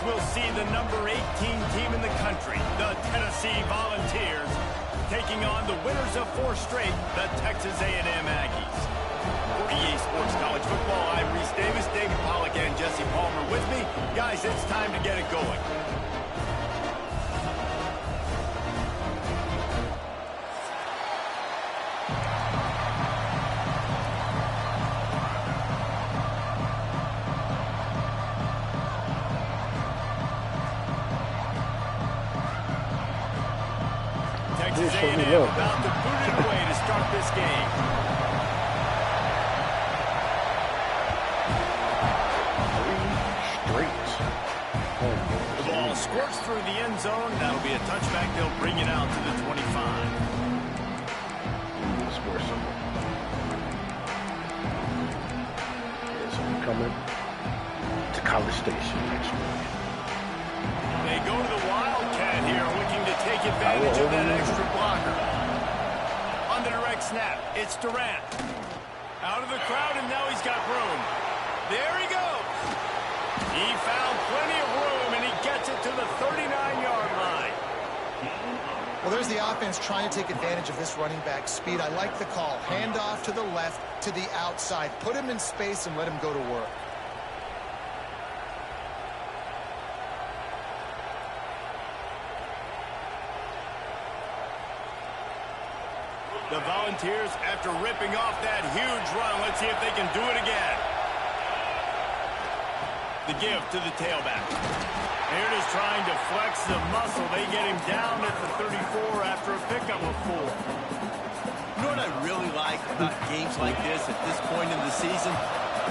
we'll see the number 18 team in the country, the Tennessee Volunteers, taking on the winners of 4 straight, the Texas A&M Aggies. For EA Sports College Football, I'm Reese Davis, David Pollack, and Jesse Palmer with me. Guys, it's time to get it going. Texas A&M about to boot it away to start this game. The ball squirts through the end zone. That'll be a touchback. They'll bring it out to the 25. SportsCenter. It's coming to College Station next week. They go to the Wildcat here, looking to take advantage of that extra blocker. On the direct snap, it's Durant. Out of the crowd, and now he's got room. There he goes. He found plenty of room, and he gets it to the 39-yard line. Well, there's the offense trying to take advantage of this running back speed. I like the call. Hand off to the left, to the outside. Put him in space and let him go to work. The Volunteers, after ripping off that huge run, let's see if they can do it again. The give to the tailback. They're just trying to flex the muscle. They get him down at the 34 after a pickup of 4. You know what I really like about games like this at this point in the season?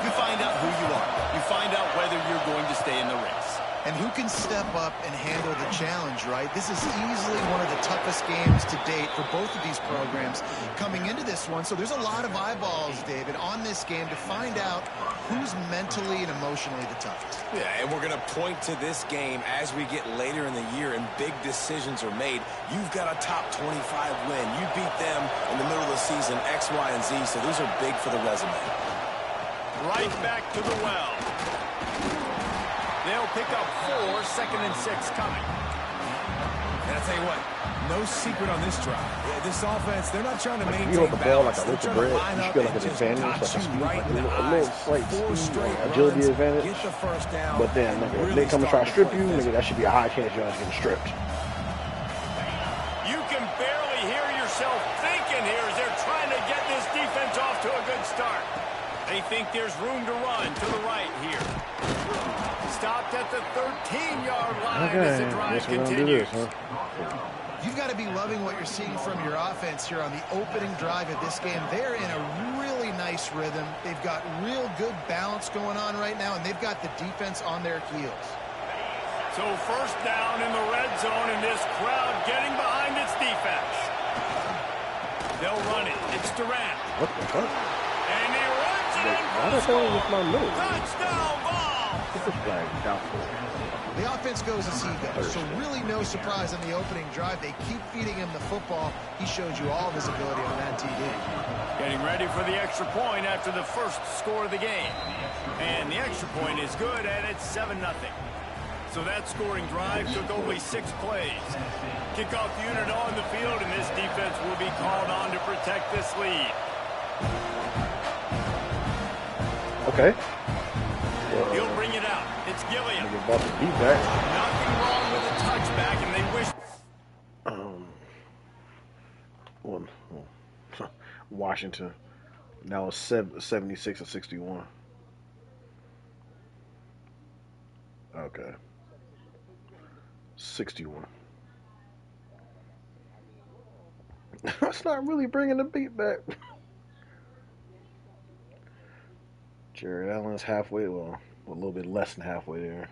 You find out who you are. You find out whether you're going to stay in the race. And who can step up and handle the challenge, right? This is easily one of the toughest games to date for both of these programs coming into this one. So there's a lot of eyeballs, David, on this game to find out who's mentally and emotionally the toughest. Yeah, and we're going to point to this game as we get later in the year and big decisions are made. You've got a top 25 win. You beat them in the middle of the season, X, Y, and Z, so these are big for the resume. Right back to the well. They'll pick up 4, 2nd and 6 coming. And I'll tell you what, no secret on this drive. Yeah, this offense, they're not trying to maintain You hold the ball like balance. a loaf They're of trying bread. to line You up feel like and an just advantage, got like a you speed, right in the a little eyes. slight 4 speed, straight like agility runs, advantage. get the first down, But then really they come and try to strip you, start to nigga, that should be a high chance you're getting stripped. You can barely hear yourself thinking here as they're trying to get this defense off to a good start. They think there's room to run to the right here. Stopped at the 13-yard line as the drive continues. You've got to be loving what you're seeing from your offense here on the opening drive of this game. They're in a really nice rhythm. They've got real good balance going on right now, and they've got the defense on their heels. So first down in the red zone, and this crowd getting behind its defense. They'll run it. It's Durant. What the fuck? And he runs it in Why for the the hell is my score. move? Touchdown ball. Get this flag doubtful. The offense goes as he goes, so really no surprise on the opening drive. They keep feeding him the football. He showed you all of his ability on that TD. Getting ready for the extra point after the first score of the game. And the extra point is good, and it's 7-0. So that scoring drive took only 6 plays. Kickoff unit on the field, and this defense will be called on to protect this lead. Okay. He'll bring it out. It's Gilliam. About to beat that. Nothing wrong with a touchback, and they wish... Washington. Now it's 76 and 61. Okay. 61. That's not really bringing the beat back. Jared Allen's halfway, well, a little bit less than halfway there.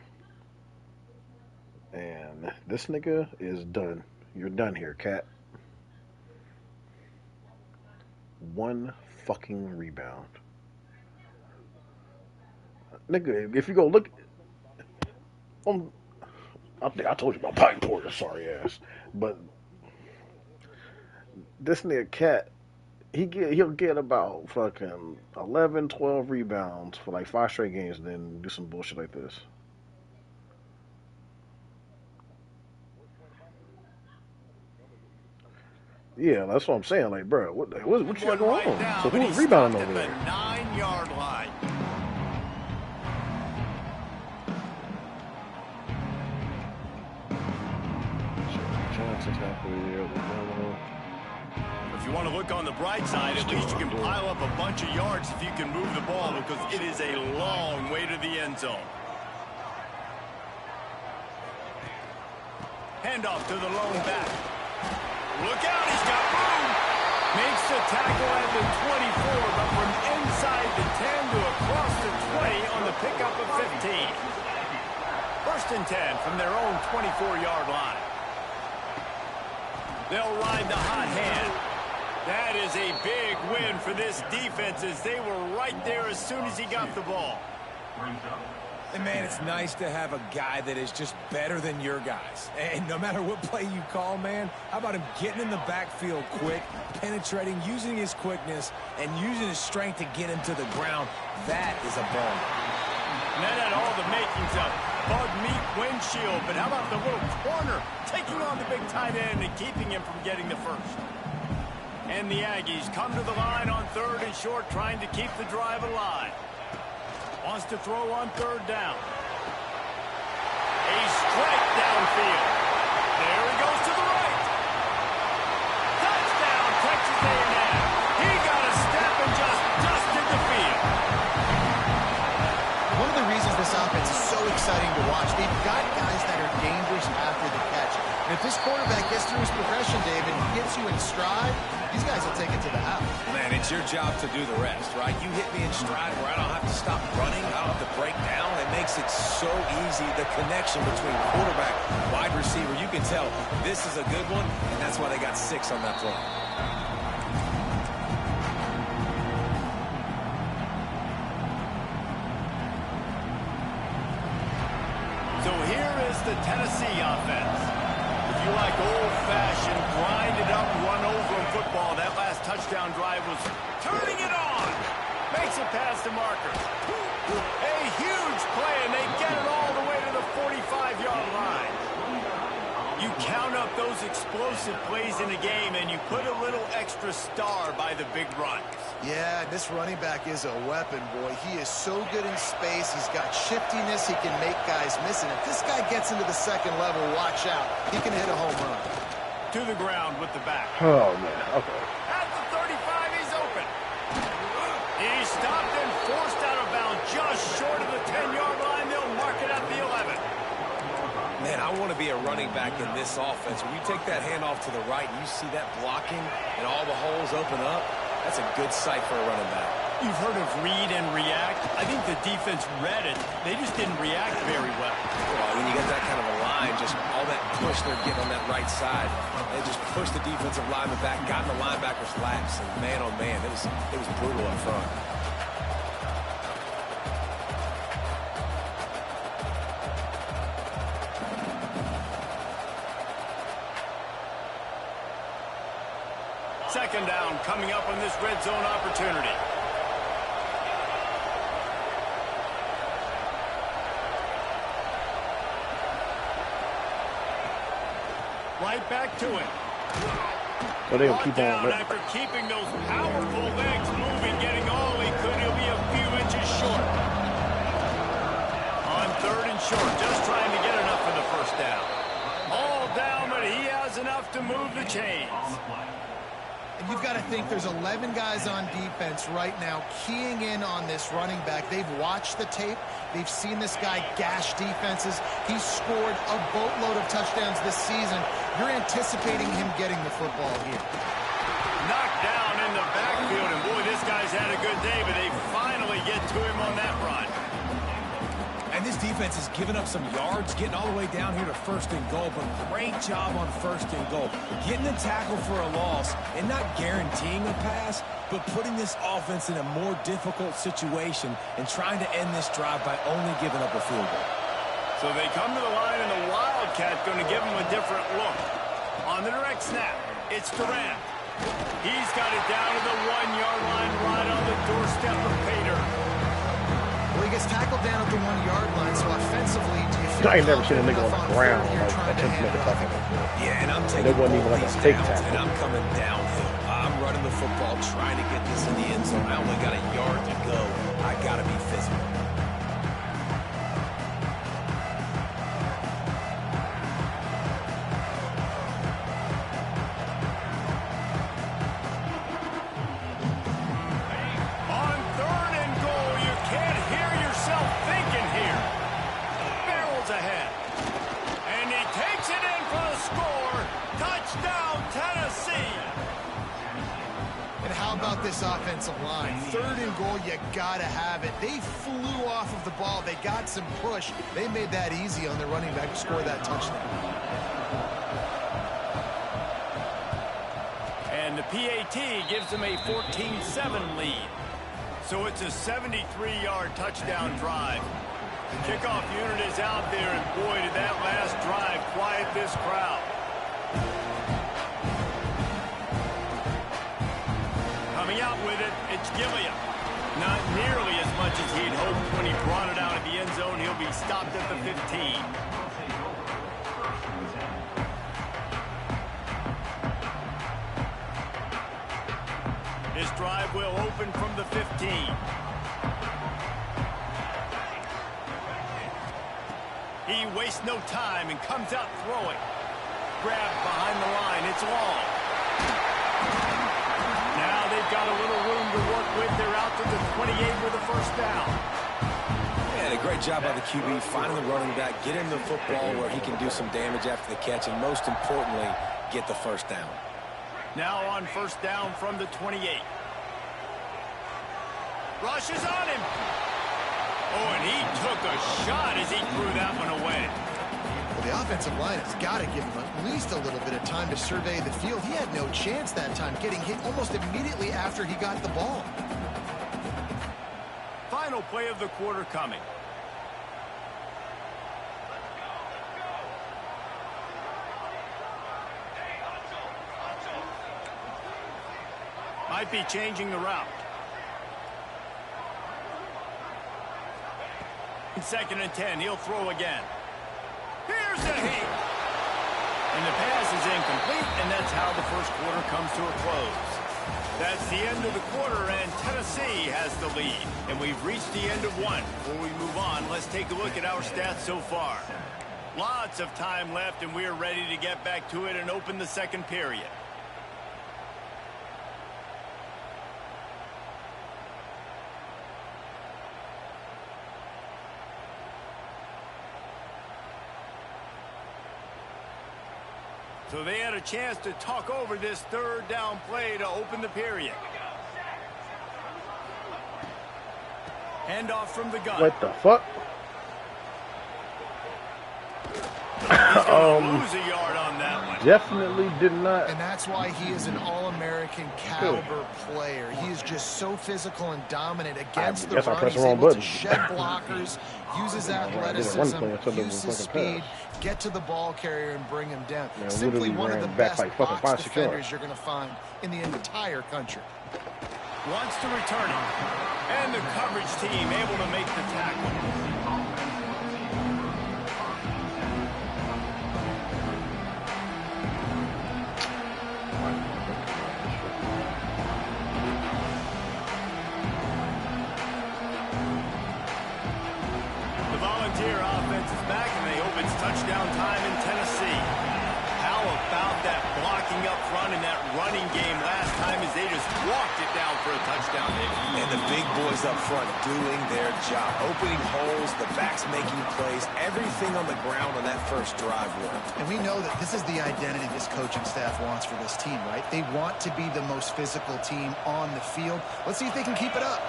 And this nigga is done. You're done here, cat. 1 fucking rebound. Nigga, if you go look... I think I told you about Pike Porter, sorry ass. But this nigga cat, he'll get about fucking 11, 12 rebounds for like 5 straight games and then do some bullshit like this. Yeah, that's what I'm saying. Like, bro, what you got going on? Now, So but who's he's rebounding stopped over at the there? 9-yard line. Johnson's halfway there. If you want to look on the bright side, at least you can pile up a bunch of yards if you can move the ball, because it is a long way to the end zone. Handoff to the lone back. Look out, he's got room. Makes the tackle at the 24, but from inside the 10 to across the 20 on the pickup of 15. First and 10 from their own 24-yard line. They'll ride the hot hand. That is a big win for this defense, as they were right there as soon as he got the ball. And, man, it's nice to have a guy that is just better than your guys. And no matter what play you call, man, how about him getting in the backfield quick, penetrating, using his quickness, and using his strength to get him to the ground? That is a ball. And that had all the makings of bug meat windshield. But how about the little corner taking on the big tight end and keeping him from getting the first? And the Aggies come to the line on 3rd and short, trying to keep the drive alive. Wants to throw on 3rd down. A strike downfield. There he goes to the right. Touchdown, Texas A&M. He got a step and just dusted the field. One of the reasons this offense is so exciting to watch, they've got guys that are dangerous after the catch. And if this quarterback gets through his progression, David, and gets you in stride, these guys will take it to the house. Man, it's your job to do the rest, right? You hit me in stride where I don't have to stop running. I don't have to break down. It makes it so easy, the connection between quarterback, wide receiver. You can tell this is a good one, and that's why they got 6 on that play. So here is the Tennessee offense. If you like old-fashioned, grind-it-up, run-over football, that last touchdown drive was turning it on. Makes it past the marker. A huge play, and they get it all the way to the 45-yard line. You count up those explosive plays in a game, and you put a little extra star by the big runs. Yeah, this running back is a weapon, boy. He is so good in space. He's got shiftiness. He can make guys miss. And if this guy gets into the second level, watch out. He can hit a home run. To the ground with the back. Oh man, okay. At the 35, he's open. He's stopped and forced out of bounds just short of the 10-yard line. They'll mark it at the 11. Man, I want to be a running back in this offense. When you take that handoff to the right and you see that blocking and all the holes open up, that's a good sight for a running back. You've heard of read and react. I think the defense read it. They just didn't react very well. Well, when you get that kind of a line, just all that push they're getting on that right side, they just push the defensive lineman back, got in the linebacker's laps, and man, oh man, it was brutal up front. Second down coming up on this red zone opportunity. Right back to it. So they'll keep Down on. after keeping those powerful legs moving, getting all he could. He'll be a few inches short. On 3rd and short, just trying to get enough for the first down. All down, but he has enough to move the chains. And you've got to think there's 11 guys on defense right now keying in on this running back. They've watched the tape. They've seen this guy gash defenses. He's scored a boatload of touchdowns this season. You're anticipating him getting the football here. Knocked down in the backfield, and boy, this guy's had a good day, but they finally get to him on that run. And this defense has given up some yards, getting all the way down here to 1st and goal, but great job on 1st and goal. Getting the tackle for a loss and not guaranteeing a pass, but putting this offense in a more difficult situation and trying to end this drive by only giving up a field goal. So they come to the line, and the Wildcat going to give him a different look. On the direct snap, it's Durant. He's got it down to the 1-yard line, right on the doorstep of Pater. Well, he gets tackled down at the 1-yard line, so offensively, do you feel I ain't never seen a nigga on the ground like attempt to make a tackle. Yeah, and I'm And taking it wasn't even both like a these fake downs, tackle. and I'm coming downhill. I'm running the football, trying to get this in the end zone. I only got a yard to go. I got to be physical. On 3rd and goal, you can't hear yourself thinking here. Barrels ahead. And he takes it in for the score. Touchdown, Tennessee. And how about this offensive line? 3rd and goal, you got to have it. They flew off of the ball. They got some push. They made that easy on their running back to score that touchdown. And the PAT gives them a 14-7 lead. So it's a 73-yard touchdown drive. The kickoff unit is out there, and boy, did that last drive quiet this crowd. Coming out with it, it's Gilliam. Not nearly as much as he'd hoped when he brought it out of the end zone. He'll be stopped at the 15. This drive will open from the 15. He wastes no time and comes out throwing. Grabbed behind the line. It's long. Now they've got a little room to work with. They're out to the 28 with a first down. And a great job by the QB finding the running back, getting the football where he can do some damage after the catch, and most importantly, get the first down. Now on first down from the 28. Rushes on him. Oh, and he took a shot as he threw that one away. Well, the offensive line has got to give him at least a little bit of time to survey the field. He had no chance that time, getting hit almost immediately after he got the ball. Final play of the quarter coming. Might be changing the route. 2nd and 10. He'll throw again. Here's the heat. And the pass is incomplete, and that's how the first quarter comes to a close. That's the end of the quarter, and Tennessee has the lead. And we've reached the end of one. Before we move on, let's take a look at our stats so far. Lots of time left, and we're ready to get back to it and open the second period. So they had a chance to talk over this 3rd down play to open the period. Handoff from the gun. What the fuck? He's gonna lose a yard on that one. Definitely did not. And that's why he is an All-American caliber player. He is just so physical and dominant against the run. He's able to shed blockers, uses athleticism, uses speed, get to the ball carrier and bring him down. Simply one of the best box defenders you're going to find in the entire country. Wants to return it. And the coverage team able to make the tackle. Volunteer offense is back, and they hope it's touchdown time in Tennessee. How about that blocking up front and that running game last time as they just walked it down for a touchdown? And the big boys up front doing their job. Opening holes, the backs making plays, everything on the ground on that first drive worked. And we know that this is the identity this coaching staff wants for this team, right? They want to be the most physical team on the field. Let's see if they can keep it up.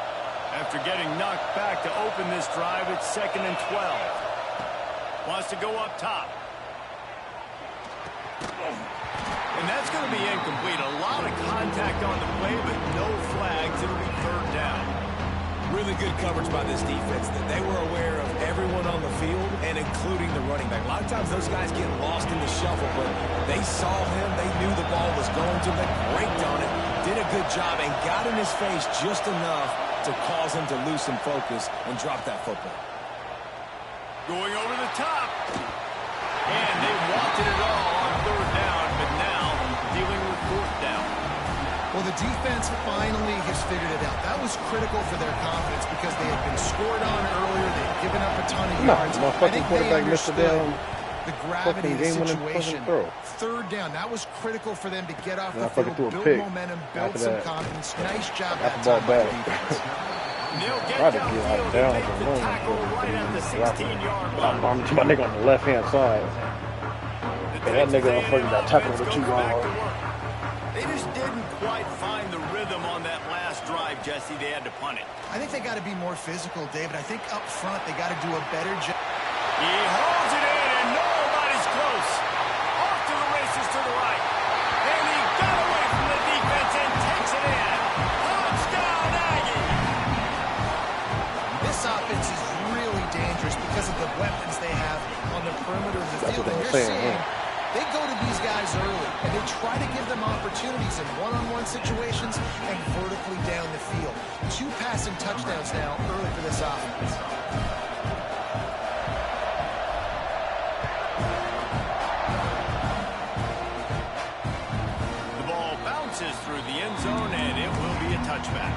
After getting knocked back to open this drive, it's 2nd and 12. Wants to go up top. And that's going to be incomplete. A lot of contact on the play, but no flags. It'll be 3rd down. Really good coverage by this defense. That they were aware of everyone on the field, and including the running back. A lot of times those guys get lost in the shuffle, but they saw him. They knew the ball was going to them. They braked on it, did a good job, and got in his face just enough to cause him to lose some focus and drop that football. Going over the top. And they wanted it all on third down, but now dealing with fourth down. Well, the defense finally has figured it out. That was critical for their confidence because they had been scored on earlier. They had given up a ton of yards. My fucking quarterback missed the damn the gravity of the situation. Throw. Third down. That was critical for them to get off the fucking field, threw a build pick momentum, build some confidence. Nice job Got that the ball time by the back. defense. They'll get Tried to get downfield down and make the the run. tackle right at the 16-yard line. I'm to my nigga on the left-hand side. And that nigga fucking got tackled with 2 yards. They just didn't quite find the rhythm on that last drive, Jesse. They had to punt it. I think they got to be more physical, David. I think up front they got to do a better job. He holds it in, and nobody's close. Off to the races to the right. And he got away from the defense and takes it in. Touchdown, Aggie! This offense is really dangerous because of the weapons they have on the perimeter of the That's field. what And they were you're saying, seeing huh? they go to these guys early, and they try to give them opportunities in one-on-one situations and vertically down the field. 2 passing touchdowns now early for this offense. The ball bounces through the end zone, and it will be a touchback.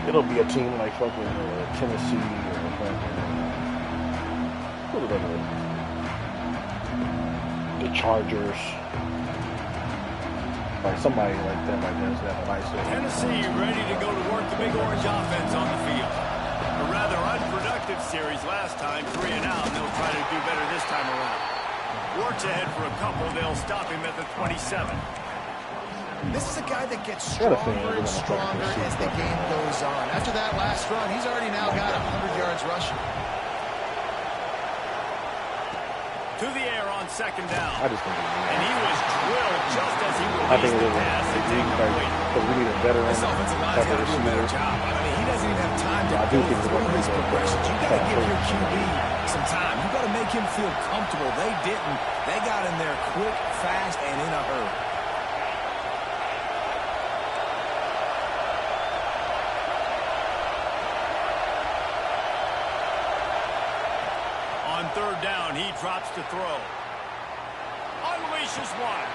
It'll be a team like fucking Tennessee or fucking the Chargers, like somebody like that, like that's got a nice little. Tennessee ready to go to work the Big Orange offense on the field. A rather unproductive series last time, 3 and out. They'll try to do better this time around. Works ahead for a couple. They'll stop him at the 27. This is a guy that gets stronger and stronger as the game goes on. After that last run, he's already now got 100 yards rushing. To the air on second down. I just think And he was drilled just as he I think released it the is pass. It's incomplete. because we need a veteran This offensive line's got to do a better job. I mean, he doesn't even have time to I do go think through it's his gonna be progressions. You got to give your better. QB some time. You got to make him feel comfortable. They didn't. They got in there quick, fast, and in a hurry. On third down, he drops to throw. Unleashes one.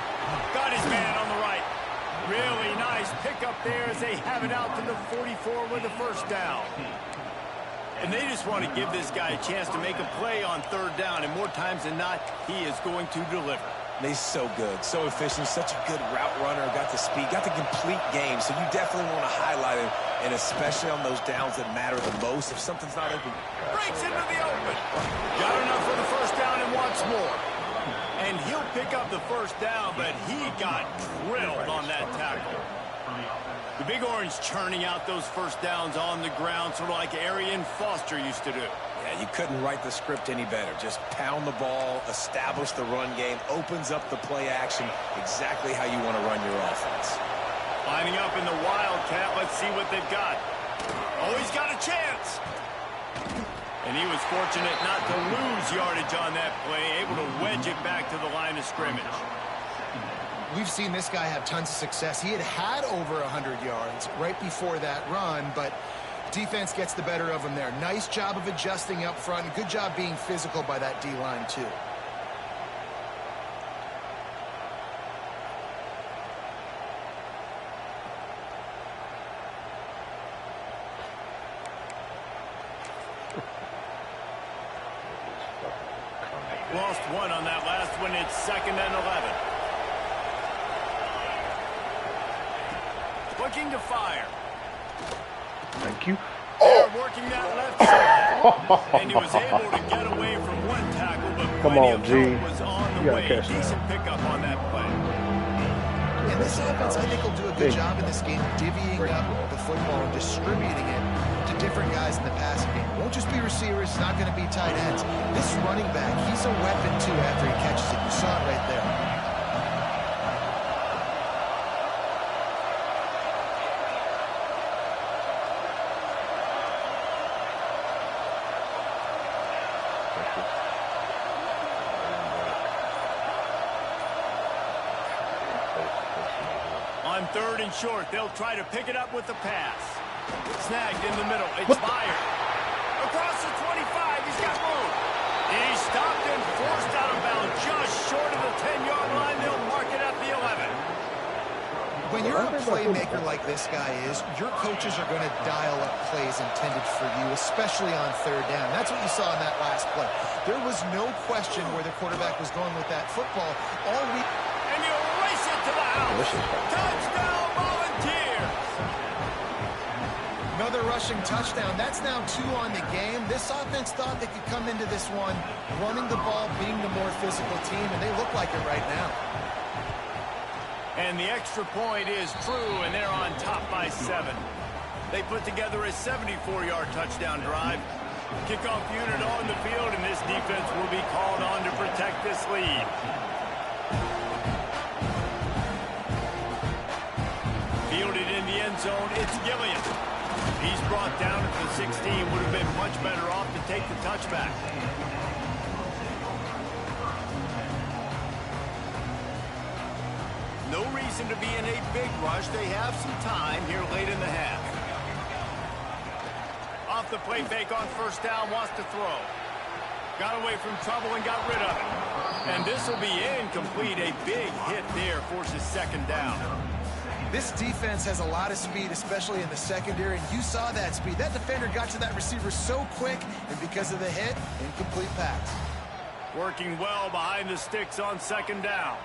Got his man on the right. Really nice pickup there as they have it out to the 44 with a first down. And they just want to give this guy a chance to make a play on third down, and more times than not, he is going to deliver. He's so good, so efficient, such a good route runner, got the speed, got the complete game, so you definitely want to highlight him, and especially on those downs that matter the most if something's not open. Breaks into the open. Got enough for the first down and wants more. And he'll pick up the first down, but he got drilled on that tackle. The Big Orange churning out those first downs on the ground, sort of like Arian Foster used to do. Yeah, you couldn't write the script any better. Just pound the ball, establish the run game, opens up the play action, exactly how you want to run your offense. Lining up in the Wildcat, let's see what they've got. Oh, he's got a chance. And he was fortunate not to lose yardage on that play, able to wedge it back to the line of scrimmage. We've seen this guy have tons of success. He had over 100 yards right before that run, but defense gets the better of him there. Nice job of adjusting up front. Good job being physical by that D-line, too. Lost one on that last one. It's 2nd and 11. Looking to fire. Thank you. They're working that left side. And he was able to get away from one tackle, but Come plenty on, of G. help was on You the gotta way. catch that. Decent pickup on that play. And this offense, I think, will do a good job in this game divvying up the football and distributing it to different guys in the passing game. It won't just be receivers. It's not going to be tight ends. This running back, he's a weapon, too, after he catches it. You saw it right there. On 3rd and short, they'll try to pick it up with the pass. Snagged in the middle. It's Meyer. Across the 25, he's got room. He stopped and forced out of bounds just short of the 10-yard line. They'll mark it at the 11. When you're a playmaker like this guy is, your coaches are going to dial up plays intended for you, especially on third down. That's what you saw in that last play. There was no question where the quarterback was going with that football. And he'll race it to the house. Touchdown, Volunteers. Another rushing touchdown. That's now 2 on the game. This offense thought they could come into this one running the ball, being the more physical team, and they look like it right now. And the extra point is true, and they're on top by 7. They put together a 74-yard touchdown drive. Kickoff unit on the field, and this defense will be called on to protect this lead. Fielded in the end zone, it's Gillian. He's brought down at the 16. Would have been much better off to take the touchback. No reason to be in a big rush. They have some time here late in the half. Off the play fake on first down, wants to throw. Got away from trouble and got rid of it. And this will be incomplete. A big hit there forces second down. This defense has a lot of speed, especially in the secondary, and you saw that speed. That defender got to that receiver so quick, and because of the hit, incomplete pass. Working well behind the sticks on second down.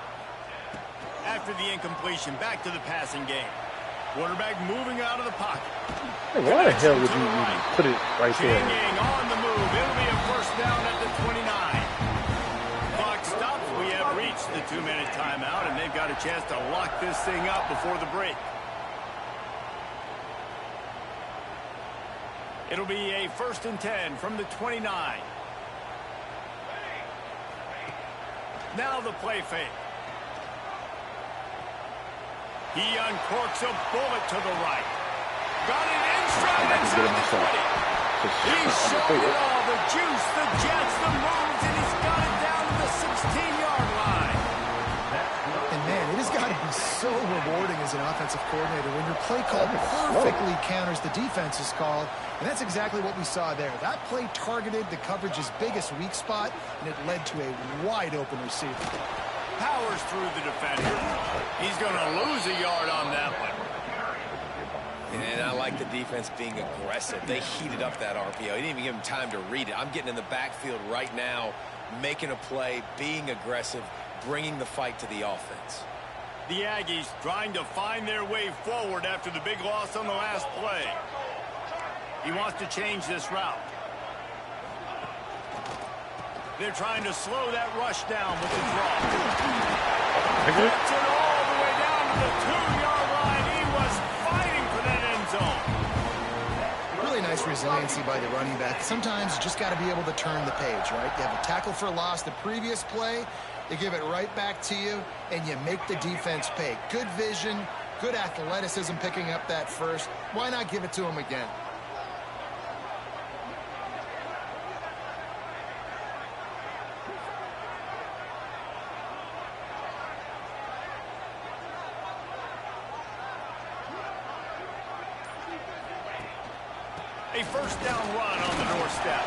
After the incompletion, back to the passing game. Quarterback moving out of the pocket. Hey, why the hell would you even put it right there? Changing on the move. It'll be a first down at the 29. Clock stops. We have reached the 2-minute timeout, and they've got a chance to lock this thing up before the break. It'll be a 1st and 10 from the 29. Now the play fake. He uncorks a bullet to the right. Got it in stride inside the 20. He's showing it all. The juice, the jets, the moves, and he's got it down to the 16-yard line. And man, it has got to be so rewarding as an offensive coordinator when your play call perfectly counters the defense's call. And that's exactly what we saw there. That play targeted the coverage's biggest weak spot, and it led to a wide-open receiver. Powers through the defender. He's going to lose a yard on that one. And I like the defense being aggressive. They heated up that RPO. He didn't even give him time to read it. I'm getting in the backfield right now, making a play, being aggressive, bringing the fight to the offense. The Aggies trying to find their way forward after the big loss on the last play. He wants to change this route. They're trying to slow that rush down with the draw. Gets it all the way down to the 2-yard line. He was fighting for that end zone. Really nice resiliency by the running back. Sometimes you just got to be able to turn the page, right? You have a tackle for loss the previous play. They give it right back to you, and you make the defense pay. Good vision, good athleticism picking up that first. Why not give it to him again? A first down run on the doorstep.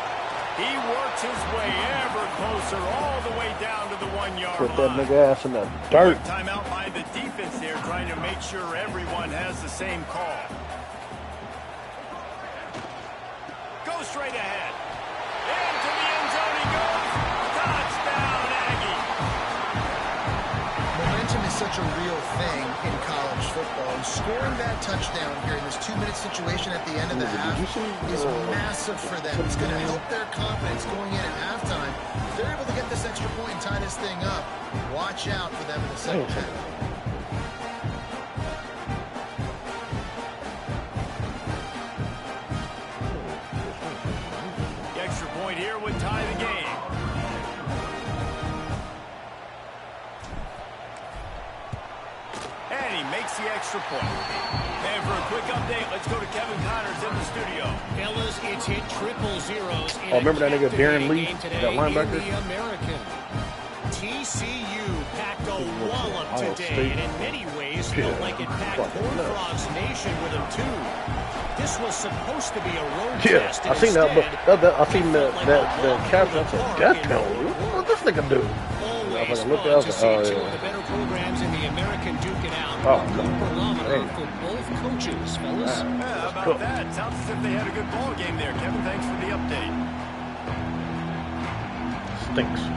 He works his way ever closer all the way down to the 1-yard line. Put that nigga ass in the dirt. Timeout by the defense there, trying to make sure everyone has the same call. Go straight ahead. Into the end zone he goes. Touchdown, Aggie. Momentum is such a real thing in college football, and scoring that touchdown here in this 2-minute situation at the end of the half is massive for them. It's going to help their confidence going in at halftime. If they're able to get this extra point and tie this thing up, watch out for them in the second half. The extra point here would tie the game. And he makes the extra point. And for a quick update, let's go to Kevin Connors in the studio. Fellas, it's hit 000. Oh, remember that nigga Darren Lee, that linebacker? The American TCU packed a wallop today, and in many ways felt like it packed Horned Frogs Nation with them too. This was supposed to be a road test. I seen that, but I seen that captain. I said, death penalty. What this nigga do? I was like, Fun to see two of the better programs in the American duking out. Barometer for both coaches, fellas. Yeah, how about that? Sounds as if they had a good ball game there. Kevin, thanks for the update. Stinks.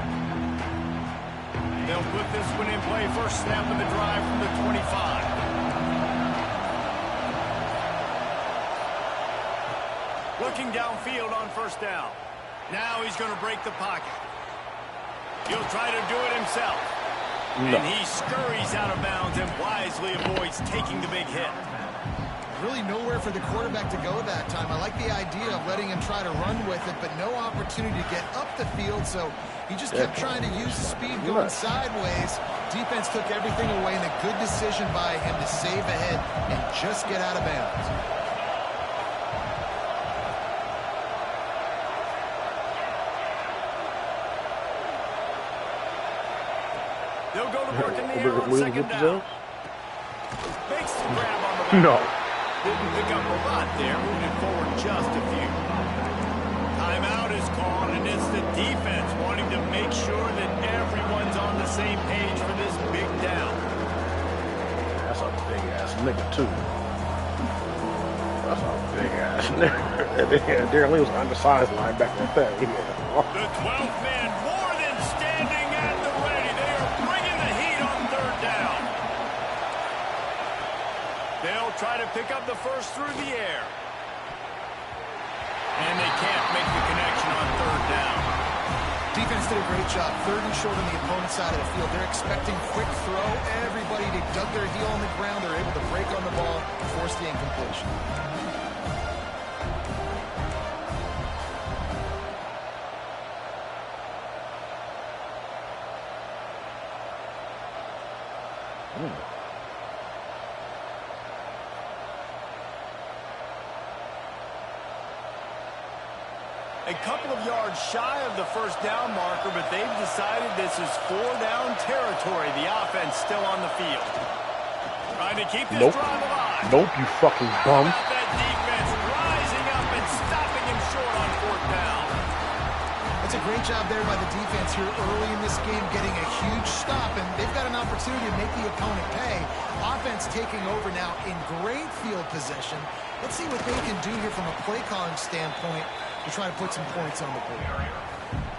They'll put this one in play. First snap of the drive from the 25. Looking downfield on first down. Now he's going to break the pocket. He'll try to do it himself. No. And he scurries out of bounds and wisely avoids taking the big hit. Really nowhere for the quarterback to go that time. I like the idea of letting him try to run with it, but no opportunity to get up the field, so he just kept trying to use the speed going sideways. Defense took everything away, and a good decision by him to save ahead and just get out of bounds. They'll go to work in the air on second down. Makes the grab on the back. No. Didn't pick up a lot there, moving forward just a few. Timeout is called, and it's the defense wanting to make sure that everyone's on the same page for this big down. That's a big-ass nigga, too. That's a big-ass nigga. Darren Lee was an undersized linebacker at that. The 12th man more than standing at the ready. They are bringing the heat on third down. They'll try to pick up the first through the air. And they can't make the connection on third down. Defense did a great job. Third and short on the opponent's side of the field. They're expecting quick throw. Everybody dug their heel on the ground. They're able to break on the ball, force the incompletion. A couple of yards shy of the first down marker, but they've decided this is 4-down territory. The offense still on the field. Trying to keep this drive alive. Nope, you fucking bum. That defense rising up and stopping him short on fourth down. That's a great job there by the defense here early in this game, getting a huge stop, and they've got an opportunity to make the opponent pay. Offense taking over now in great field possession. Let's see what they can do here from a play calling standpoint to try to put some points on the board.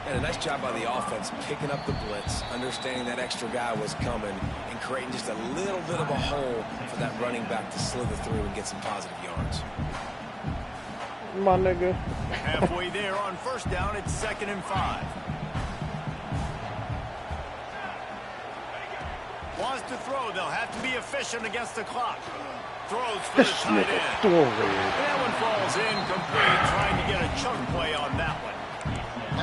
And a nice job by the offense picking up the blitz, understanding that extra guy was coming, and creating just a little bit of a hole for that running back to slither through and get some positive yards. My nigga. Halfway there on first down, it's 2nd and 5. Wants to throw. They'll have to be efficient against the clock. Throws for the tight end. That one falls incomplete, trying to get a chunk play on that one.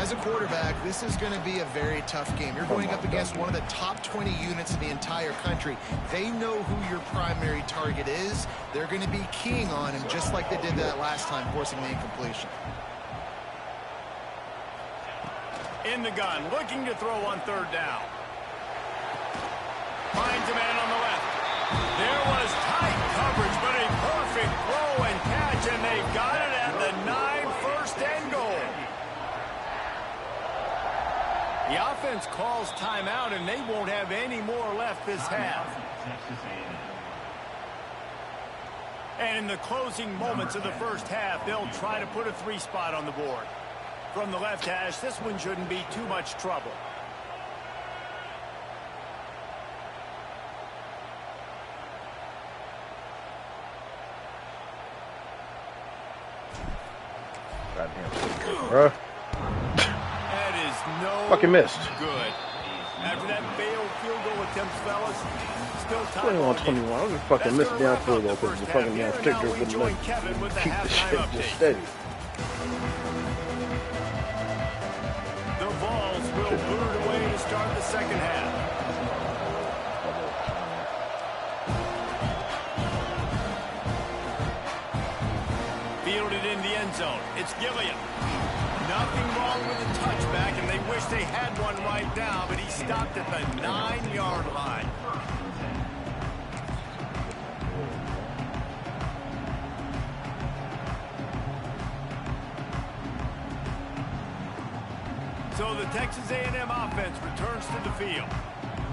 As a quarterback, this is going to be a very tough game. You're going up against one of the top 20 units in the entire country. They know who your primary target is. They're going to be keying on him, just like they did that last time, forcing the incompletion. In the gun, looking to throw on third down. Finds a man on the left. There was tight coverage, but a perfect throw and catch, and they've got it at the 9, 1st and goal. The offense calls timeout, and they won't have any more left this half. And in the closing moments of the first half, they'll try to put a 3 spot on the board. From the left hash, this one shouldn't be too much trouble. Bruh. That is no fucking missed. Good. After that failed field goal attempts, fellas, still top 21-21. I was just fucking missing down field goal because the fucking damn kicker wouldn't let keep the shit just steady. The Vols will boot it away to start the second half. Fielded in the end zone. It's Gilliam. Nothing wrong with the touchback, and they wish they had one right now, but he's stopped at the 9-yard line. So the Texas A&M offense returns to the field.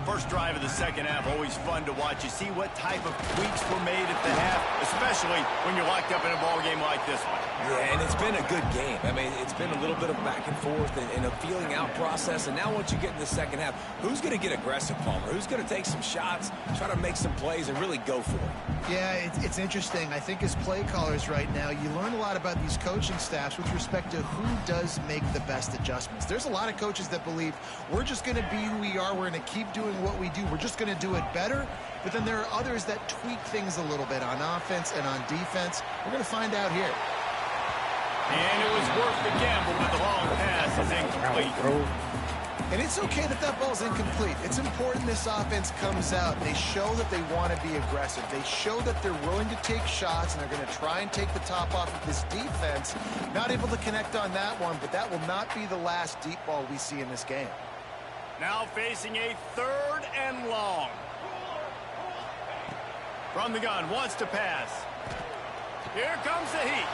First drive of the second half, always fun to watch. You see what type of tweaks were made at the half, especially when you're locked up in a ball game like this one. Yeah, and it's been a good game. I mean, it's been a little bit of back and forth and a feeling out process. And now once you get in the second half, who's going to get aggressive, Palmer? Who's going to take some shots, try to make some plays, and really go for it? Yeah, it's interesting. I think as play callers right now, you learn a lot about these coaching staffs with respect to who does make the best adjustments. There's a lot of coaches that believe we're just going to be who we are. We're going to keep doing what we do. We're just going to do it better. But then there are others that tweak things a little bit on offense and on defense. We're going to find out here. And it was worth the gamble, but the long pass is incomplete. And it's okay that that ball's incomplete. It's important this offense comes out. They show that they want to be aggressive. They show that they're willing to take shots, and they're going to try and take the top off of this defense. Not able to connect on that one, but that will not be the last deep ball we see in this game. Now facing a 3rd and long. From the gun, wants to pass. Here comes the heat.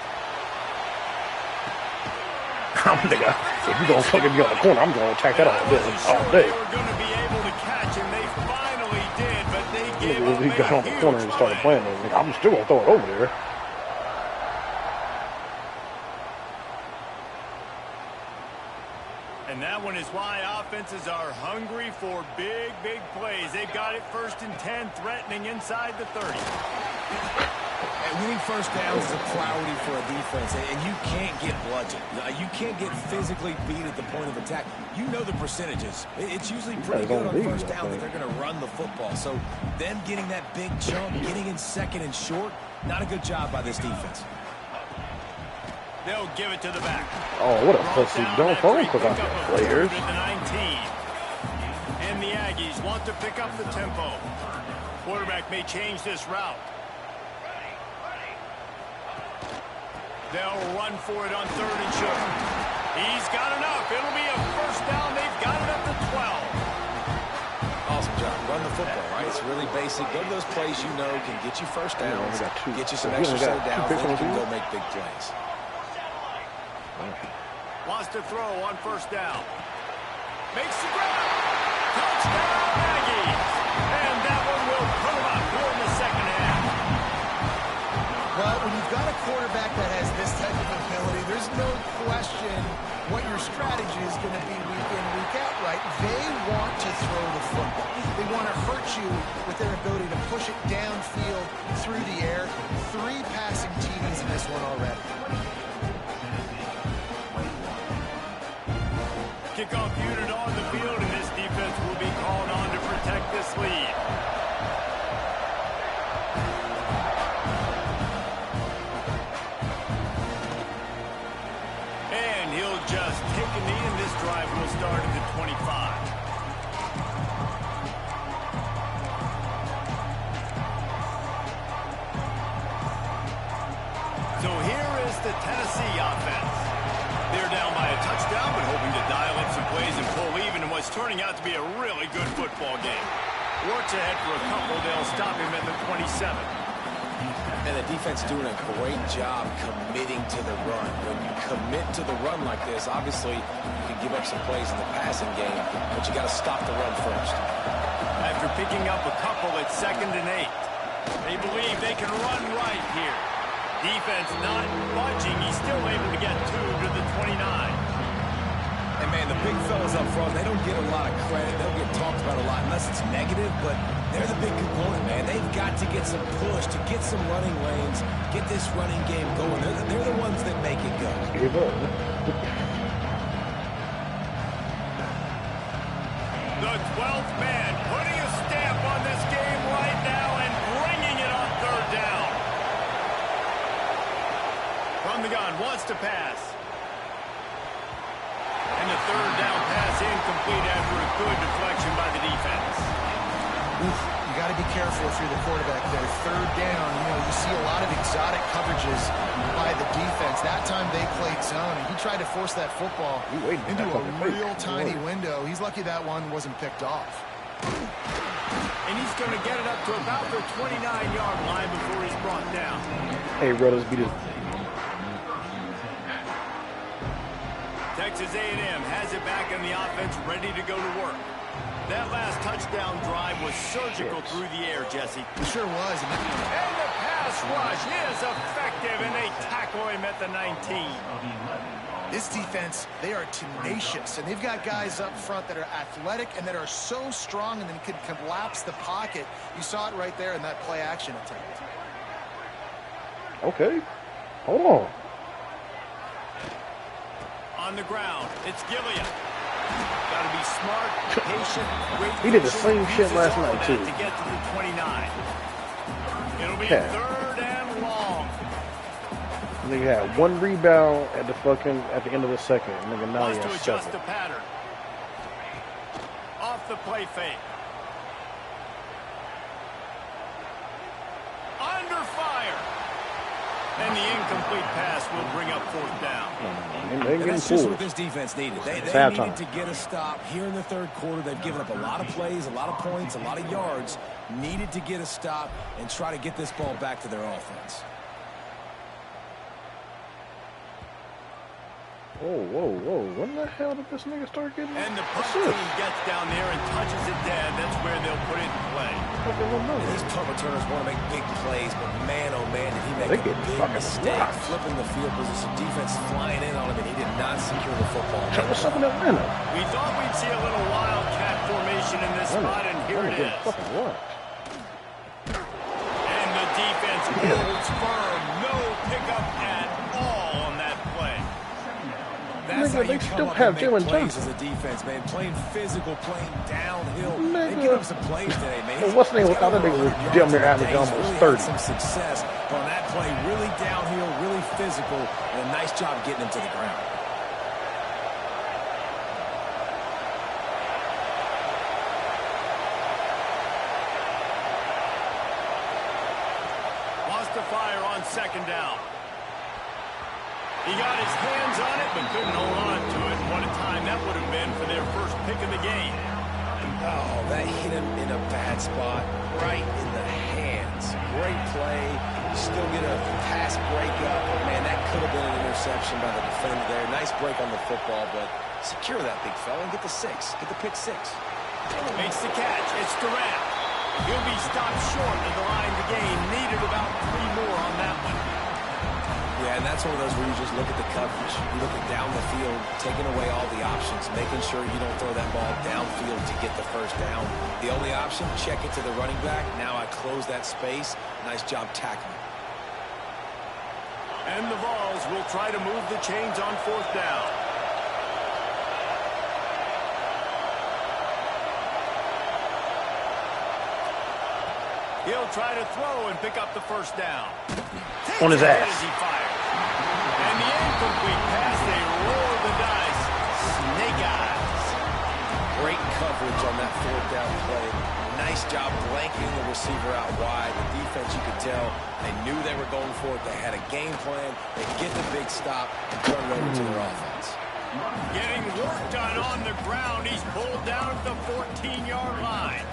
Nigga, if you're going to fucking be on the corner, I'm going to attack that all day. They were going to be able to catch him. They finally did, but they gave up He got on the corner and started playing it. I'm still going to throw it over there. And that one is why offenses are hungry for big, big plays. They've got it 1st and 10, threatening inside the 30. And winning first downs is a priority for a defense, and you can't get bludgeoned. You can't get physically beat at the point of attack. You know the percentages. It's usually pretty good on first down that they're going to run the football. So them getting that big jump, getting in 2nd and short, not a good job by this defense. They'll give it to the back. Oh, what a pussy. Don't fall because I'm players. And the Aggies want to pick up the tempo. Quarterback may change this route. They'll run for it on 3rd and short. He's got enough. It'll be a first down. They've got it up to 12. Awesome job. Run the football, right? It's really basic. Go to those plays you know can get you first downs, get you some extra set of downs, then you can go make big plays. Wants to throw on 1st down. Makes the grab. Touchdown, Aggies. And that one will put them up here in the second half. Well, when you've got a quarterback that has this type of ability, there's no question what your strategy is going to be week in, week out, right? They want to throw the football. They want to hurt you with their ability to push it downfield through the air. 3 passing TDs in this one already. Kickoff unit on the field, and this defense will be called on to protect this lead. And he'll just take a knee, and this drive will start at the 25. So here is the Tennessee offense. They're down by a touchdown, but hoping to dial up some plays and pull even in what's turning out to be a really good football game. Works ahead for a couple. They'll stop him at the 27. And the defense doing a great job committing to the run. When you commit to the run like this, obviously you can give up some plays in the passing game, but you got to stop the run first. After picking up a couple at 2nd and 8, they believe they can run right here. Defense not budging. He's still able to get 2 to the 29. And, man, the big fellas up front, they don't get a lot of credit. They'll get talked about a lot unless it's negative, but they're the big component, man. They've got to get some push, to get some running lanes, get this running game going. They're the ones that make it go. The 12th man putting a stamp on this game right now and bringing it on 3rd down. From the gun, wants to pass. And the 3rd down pass incomplete after a good deflection by the defense. Oof, you got to be careful if you're the quarterback there. 3rd down, you see a lot of exotic coverages by the defense. That time they played zone, and he tried to force that football into a real tiny window. He's lucky that one wasn't picked off. And he's going to get it up to about the 29-yard line before he's brought down. Hey, brothers, beat it. Texas A&M has it back in the offense, ready to go to work. That last touchdown drive was surgical through the air, Jesse. It sure was. And the pass rush is effective, and they tackle him at the 19. This defense, they are tenacious, and they've got guys up front that are athletic and that are so strong and then can collapse the pocket. You saw it right there in that play-action attempt. Okay. Hold on. On the ground, it's Gilliam. Got to be smart, patient, great. He did the same shit last night, too. To get to the 29. It'll be 3rd and long. Nigga had 1 rebound at the end of the second. Nigga, now he Wants to has adjust 7. the pattern. Off the play fake. Under fire. And the incomplete pass will bring up 4th down. And that's just what this defense needed. They needed to get a stop here in the 3rd quarter. They've given up a lot of plays, a lot of points, a lot of yards. Needed to get a stop and try to get this ball back to their offense. Whoa. When the hell did this nigga start getting? And the punt team gets down there and touches it dead. That's where they'll put it in play. These punt returners want to make big plays, but man, oh man, did he make a big mistake flipping the field position. Defense flying in on him, and he did not secure the football. What's up in Atlanta? We thought we'd see a little wildcat formation in this spot, and here it is. And the defense holds firm. No pickup at all on that play. That's how you they come still up have and make Jalen plays Johnson. as a defense, man. Playing physical, playing downhill. They give up some plays today, man. Well, what's the name? Without that nigga was damn near average almost really 30. Some success on that play. Really downhill, really physical, and a nice job getting him to the ground. Lost the fire on 2nd down. He got his hands on it, but couldn't hold on to it. What a time that would have been for their first pick of the game. Oh, that hit him in a bad spot, right in the hands. Great play. Still get a pass breakup. Man, that could have been an interception by the defender there. Nice break on the football, but secure that big fella and get the 6. Get the pick 6. Makes the catch. It's Durant. He'll be stopped short of the line to gain. Needed about 3 more on that one. Yeah, and that's one of those where you just look at the coverage. You look at down the field, taking away all the options, making sure you don't throw that ball downfield to get the 1st down. The only option, check it to the running back. Now I close that space. Nice job tackling. And the Vols will try to move the chains on 4th down. He'll try to throw and pick up the 1st down. On his ass. As he fires. And the incomplete pass, they roll the dice. Snake eyes. Great coverage on that 4th down play. Nice job blanketing the receiver out wide. The defense, you could tell, they knew they were going for it. They had a game plan. They get the big stop and turn it over to their offense. Getting work done on the ground. He's pulled down at the 14-yard line.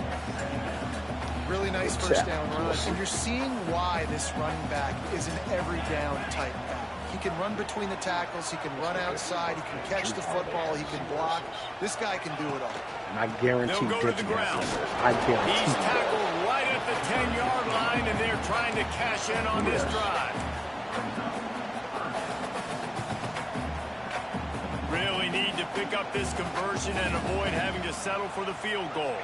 Really nice 1st down run. And you're seeing why this running back is an every down type back. He can run between the tackles. He can run outside. He can catch the football. He can block. This guy can do it all. And I guarantee They'll go to the ground. I guarantee He's tackled right at the 10-yard line, and they're trying to cash in on this drive. Really need to pick up this conversion and avoid having to settle for the field goal.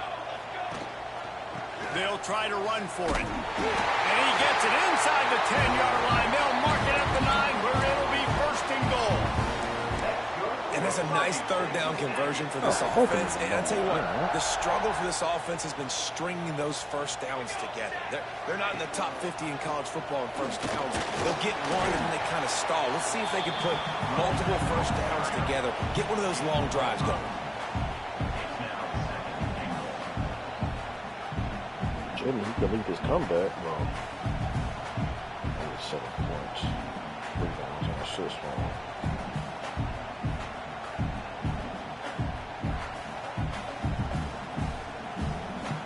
They'll try to run for it. And he gets it inside the 10-yard line. They'll mark it at the 9, where it'll be 1st and goal. And that's a nice 3rd down conversion for this offense. And I'll tell you what, the struggle for this offense has been stringing those 1st downs together. They're not in the top 50 in college football in 1st downs. They'll get one and then they kind of stall. Let's see if they can put multiple 1st downs together. Get one of those long drives going. Jimmy, he could lead his comeback. Well, 7 points. Rebounds and assists.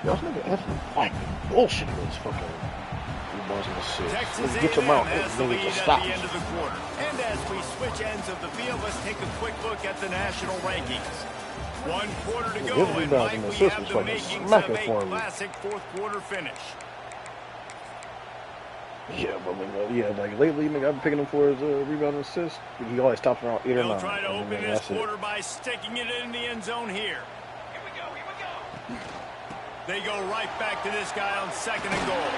Y'all nigga, that's like bullshit with this fucking rebounds and assists. Texas Let's get them A&M out. has the They need lead to at stop. the end of the quarter. And as we switch ends of the field, let's take a quick look at the national rankings. 1 quarter to go, and Mike, we have the makings of a classic fourth-quarter finish. Yeah, but like lately, nigga, I've been picking him for his rebound and assist. He always tops around 8 or 9. They'll try to open this quarter by sticking it in the end zone here. They go right back to this guy on 2nd and goal.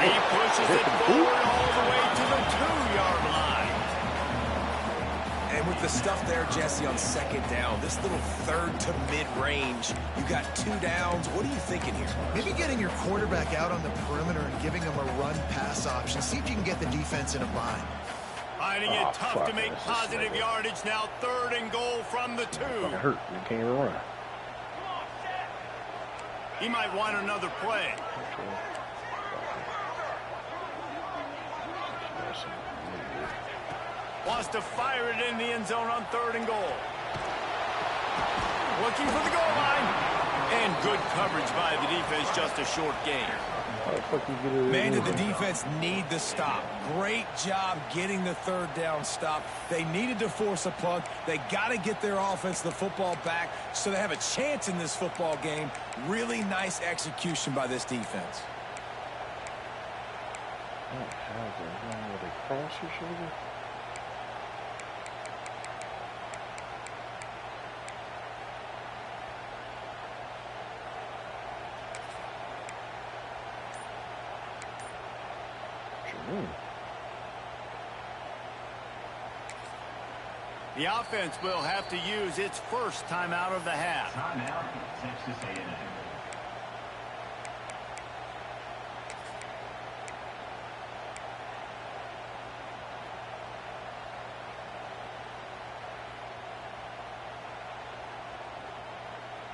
He pushes it forward all the way to the 2-yard line. And with the stuff there, Jesse, on 2nd down, this little 3rd to mid-range, you got 2 downs. What are you thinking here? Maybe getting your quarterback out on the perimeter and giving him a run-pass option. See if you can get the defense in a bind. Finding it tough to make positive yardage now. 3rd and goal from the 2. It hurt. You can't even run. He might want another play. Wants to fire it in the end zone on 3rd and goal. Looking for the goal line. And good coverage by the defense, just a short gain. Man, did the defense need the stop. Great job getting the 3rd down stop. They needed to force a punt. They got to get their offense the football back so they have a chance in this football game. Really nice execution by this defense. The offense will have to use its first timeout of the half. Timeout, Texas A&M.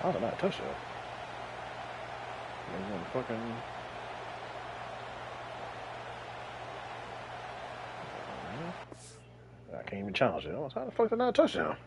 That was a nice touchdown. Fucking... I can't even challenge it. How the fuck is that not a touchdown?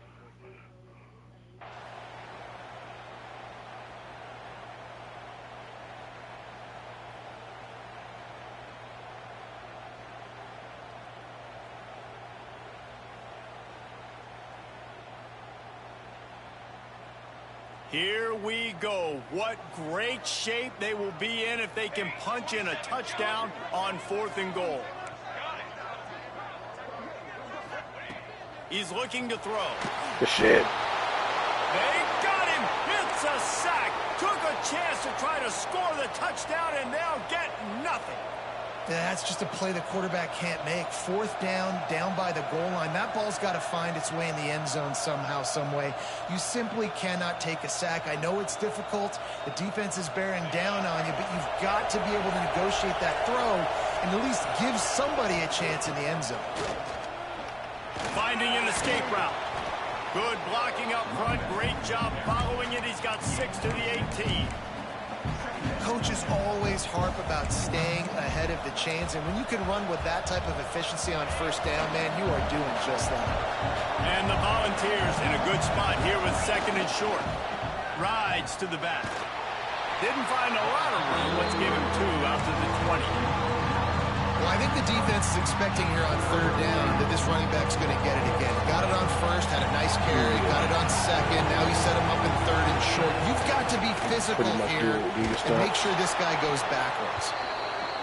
Here we go. What great shape they will be in if they can punch in a touchdown on 4th and goal. He's looking to throw. Good shit. They got him. It's a sack. Took a chance to try to score the touchdown and now get nothing. That's just a play the quarterback can't make. 4th down by the goal line. That ball's got to find its way in the end zone somehow, some way. You simply cannot take a sack. I know it's difficult. The defense is bearing down on you, but you've got to be able to negotiate that throw and at least give somebody a chance in the end zone. Finding an escape route. Good blocking up front. Great job following it. He's got 6 to the 18. Coaches always harp about staying ahead of the chains, and when you can run with that type of efficiency on 1st down, man, you are doing just that. And the Volunteers in a good spot here with 2nd and short. Rides to the back. Didn't find a lot of room. Let's give him 2 out to the 20. Well, I think the defense is expecting here on 3rd down that this running back's going to get it again. Got it on 1st, had a nice carry, got it on 2nd. Now he set him up in 3rd and short. You've got to be physical here and make sure this guy goes backwards.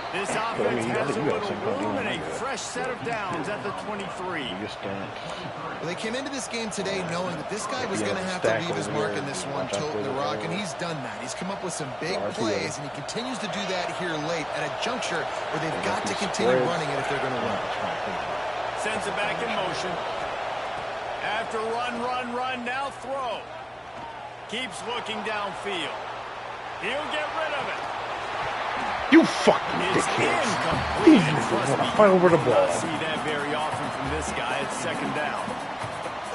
This offense has a little room and a fresh set of downs at the 23. Well, they came into this game today knowing that this guy was going to have to leave his mark in this one, toting the rock, and he's done that. He's come up with some big plays, and he continues to do that here late at a juncture where they've got to continue running it if they're going to win. Sends it back in motion. After run, now throw. Keeps looking downfield. He'll get rid of it. You fucking dickheads. These niggas want to fight over the ball. I see that very often from this guy at 2nd down.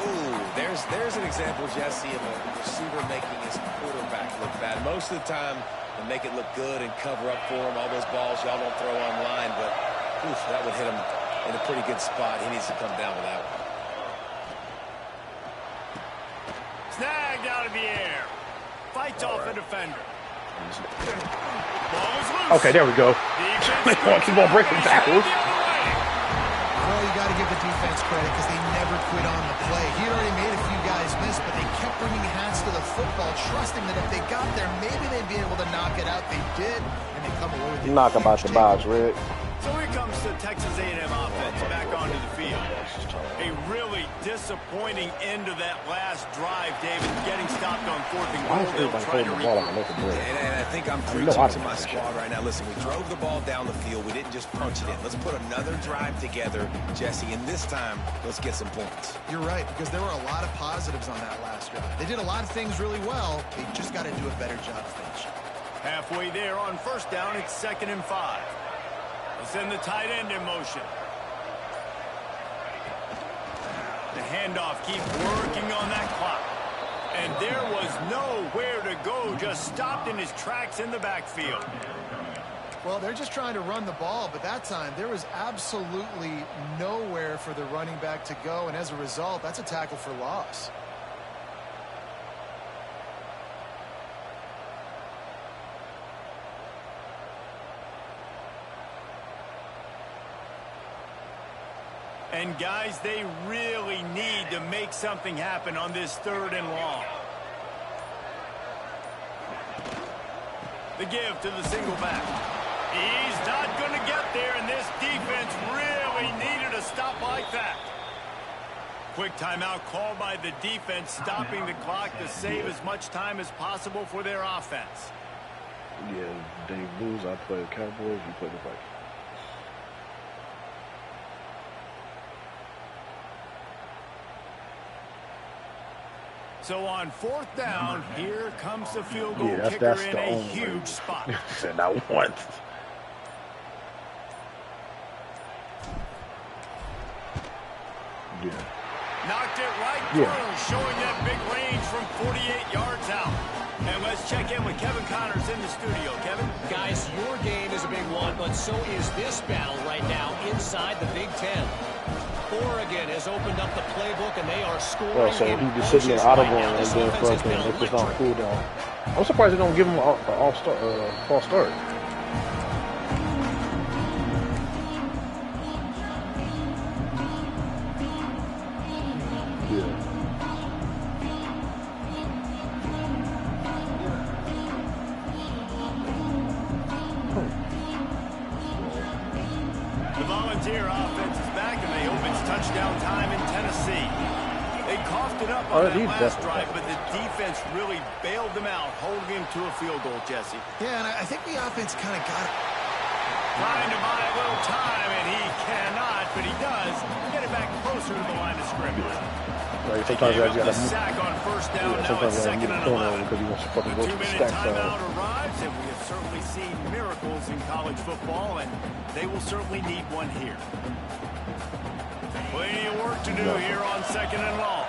Ooh, there's an example, Jesse, of a receiver making his quarterback look bad. Most of the time, they make it look good and cover up for him. All those balls y'all don't throw online, but oof, that would hit him in a pretty good spot. He needs to come down with that one. Snagged out of the air. Fights off a defender. Okay, there we go. Keep on breaking tackles. Well, you got to give the defense credit because they never quit on the play. He already made a few guys miss, but they kept bringing hats to the football, trusting that if they got there, maybe they'd be able to knock it out. They did, and they come away with it. Knock about the box, Rick. So here comes the Texas A&M offense back onto the field. A really disappointing end to that last drive, David, getting stopped on 4th and goal. They'll try to And I think I'm preaching to my squad right now. Listen, we drove the ball down the field. We didn't just punch it in. Let's put another drive together, Jesse, and this time, let's get some points. You're right, because there were a lot of positives on that last drive. They did a lot of things really well. They just got to do a better job finishing. halfway there on 1st down. It's 2nd and 5. They'll send the tight end in motion. The handoff keeps working on that clock. And there was nowhere to go, just stopped in his tracks in the backfield. Well, they're just trying to run the ball, but that time there was absolutely nowhere for the running back to go, and as a result, that's a tackle for loss. And guys, they really need to make something happen on this 3rd and long. The give to the single back. He's not going to get there, and this defense really needed a stop like that. Quick timeout called by the defense, stopping the clock to save as much time as possible for their offense. Yeah, they lose. I play the Cowboys. You play the Vikings. So on 4th down, here comes the field goal kicker in a huge spot. Said not once. Yeah. Knocked it right through, showing that big range from 48 yards out. And let's check in with Kevin Connors in the studio. Kevin? Guys, your game is a big one, but so is this battle right now inside the Big Ten. Oregon has opened up the playbook, and they are scoring. Well, so he just sitting in audible and then fucking if it's on cool down. I'm surprised they don't give him an all-star, false start. The Volunteer offense is back, and they hope it's touchdown time in Tennessee. They coughed it up on that last drive, but the defense really bailed them out, holding him to a field goal, Jesse. Yeah, and I think the offense kind of got it. Trying to buy a little time, and he cannot, but he does get it back closer to the line of scrimmage. Like sometimes I got to sack on 1st down. sometimes I got to move the corner because he wants to fucking go to the stack side. Timeout arrives, and we have certainly seen miracles in college football, and they will certainly need one here. Plenty of work to do here on 2nd and long.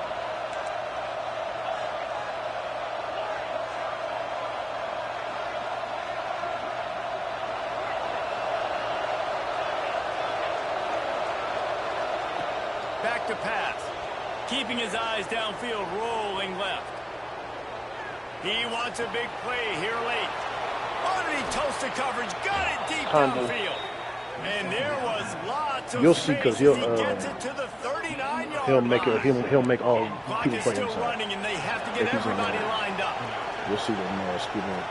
Back to pass. Keeping his eyes downfield, rolling left. He wants a big play here late. Oh, did he toast the coverage? Got it deep downfield. And there was lots of You'll see because he gets it to the 39-yard he'll make it. line. He'll make all Clock people is play still inside. running, and they have to get If he's in everybody there. lined up. You'll see them scoot in.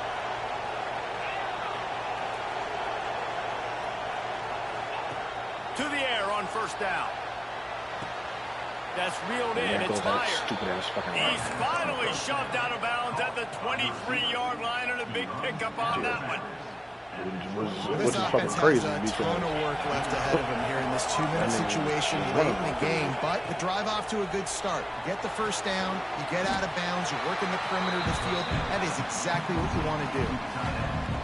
To the air on 1st down. That's reeled in. That It's goes that fired. stupid ass fucking He's finally shoved out of bounds at the 23-yard line, and a big pickup on that one. This Which is fucking offense crazy. has a ton of work left ahead of him here in this 2-minute situation late in the game, but the drive off to a good start. You get the 1st down, you get out of bounds, you're working the perimeter of the field. That is exactly what you want to do.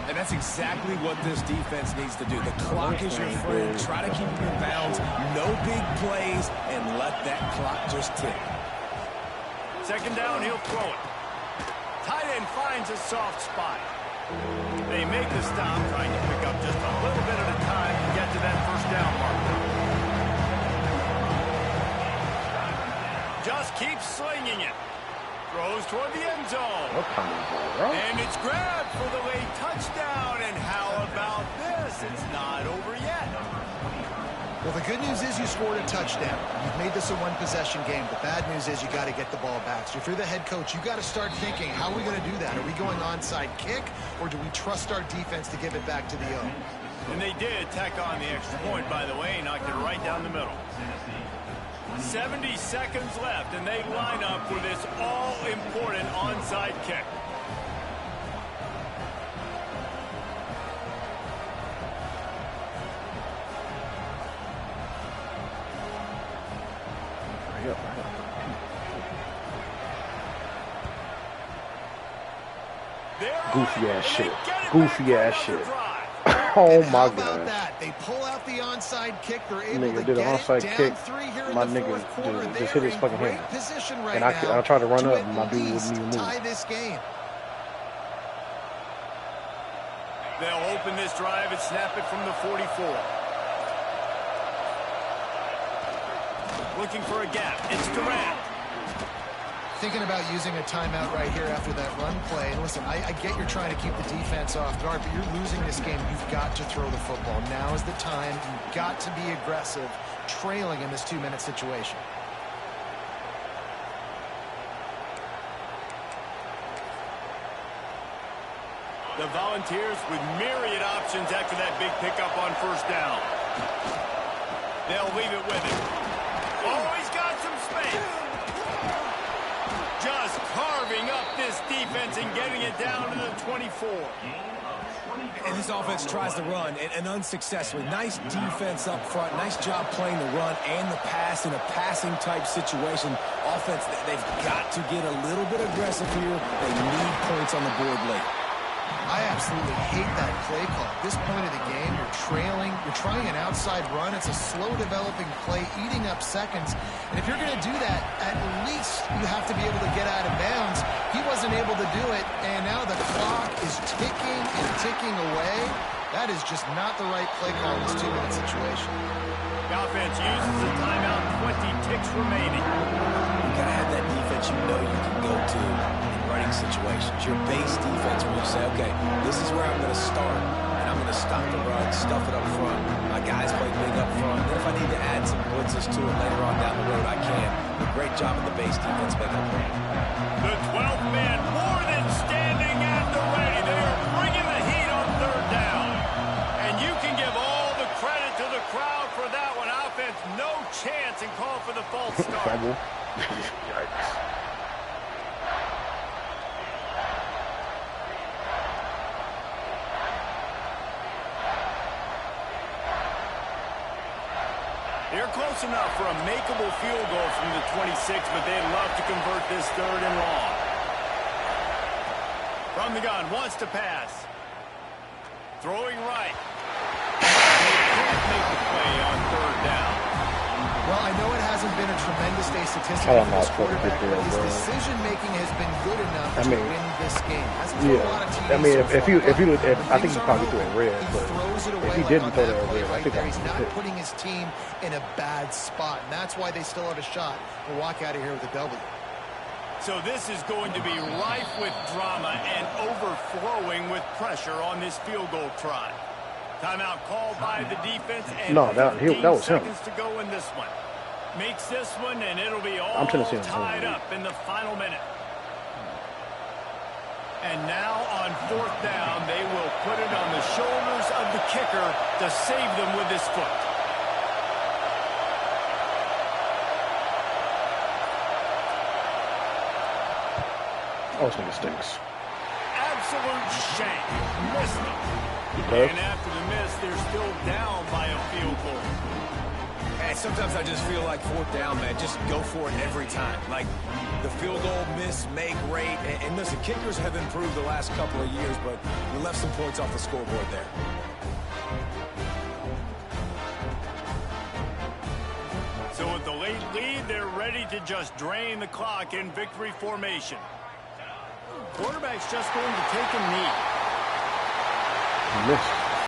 And that's exactly what this defense needs to do. The clock is your friend. Try to keep your bounds. No big plays, and let that clock just tick. 2nd down, he'll throw it. Tight end finds a soft spot. They make the stop, trying to pick up just a little bit at a time to get to that 1st down marker. Just keep slinging it. Throws toward the end zone. Right? And it's grabbed for the late touchdown. And how about this? It's not over yet. Well, the good news is you scored a touchdown. You've made this a one-possession game. The bad news is you got to get the ball back. So if you're the head coach, you got to start thinking, how are we going to do that? Are we going onside kick, or do we trust our defense to give it back to the O? And they did tack on the extra point, by the way, knocked it right down the middle. 70 seconds left, and they line up for this all-important onside kick. Goofy ass shit. Goofy ass shit. Oh my god. They pull out the onside kick. They're able Nigga to did an get onside it kick. down 3 here in My the nigga fourth quarter. just hit his fucking hand. Right and I tried to run up, and my at dude wouldn't least even move. tie this game. They'll open this drive and snap it from the 44. Looking for a gap. It's Durant. Thinking about using a timeout right here after that run play. And listen, I get you're trying to keep the defense off guard, but you're losing this game. You've got to throw the football. Now is the time. You've got to be aggressive, trailing in this 2-minute situation. The Volunteers with myriad options after that big pickup on first down. They'll leave it with him. Oh, he's got some space. Just carving up this defense and getting it down to the 24. And this offense tries to run, and unsuccessfully. Nice defense up front. Nice job playing the run and the pass in a passing-type situation. Offense, they've got to get a little bit aggressive here. They need points on the board late. I absolutely hate that play call. At this point of the game, you're trailing. You're trying an outside run. It's a slow-developing play, eating up seconds. And if you're going to do that, at least you have to be able to get out of bounds. He wasn't able to do it, and now the clock is ticking and ticking away. That is just not the right play call in this 2-minute situation. The offense uses the timeout, 20 ticks remaining. You got to have that defense you know you can go to in running situations. Your base defense where you say, okay, this is where I'm going to start, and I'm going to stop the run, stuff it up front. My guys play big up front. Then if I need to add some blitzes to it later on down the road, I can. But great job of the base defense making a play. The 12th man more than standing at the ready. They are bringing the heat on third down. And you can give all the credit to the crowd for that one. Offense, no chance, and call for the false start. Yikes. They're close enough for a makeable field goal from the 26, but they'd love to convert this third and long. From the gun, wants to pass. Throwing right. They can't make the play on third down. Well, I know it hasn't been a tremendous day statistically for this quarterback, but his decision-making has been good enough to win this game. Hasn't thrown a lot of TDs I mean, so far. I think he probably threw it red, but if he didn't throw that red, I think he's not putting his team in a bad spot, and that's why they still have a shot to walk out of here with a W. So this is going to be rife with drama and overflowing with pressure on this field goal try. Timeout called by the defense, and that was him. seconds to go in this one. Makes this one, and it'll be all tied up in the final minute. And now on fourth down, they will put it on the shoulders of the kicker to save them with his foot. Oh, this nigga stinks. Absolute shank. Missed it. Okay. And after the miss, they're still down by a field goal. And sometimes I just feel like fourth down, man, just go for it every time. Like the field goal, miss, make, rate. And listen, kickers have improved the last couple of years, but we left some points off the scoreboard there. So with the late lead, they're ready to just drain the clock in victory formation. Quarterback's just going to take a knee. Missed.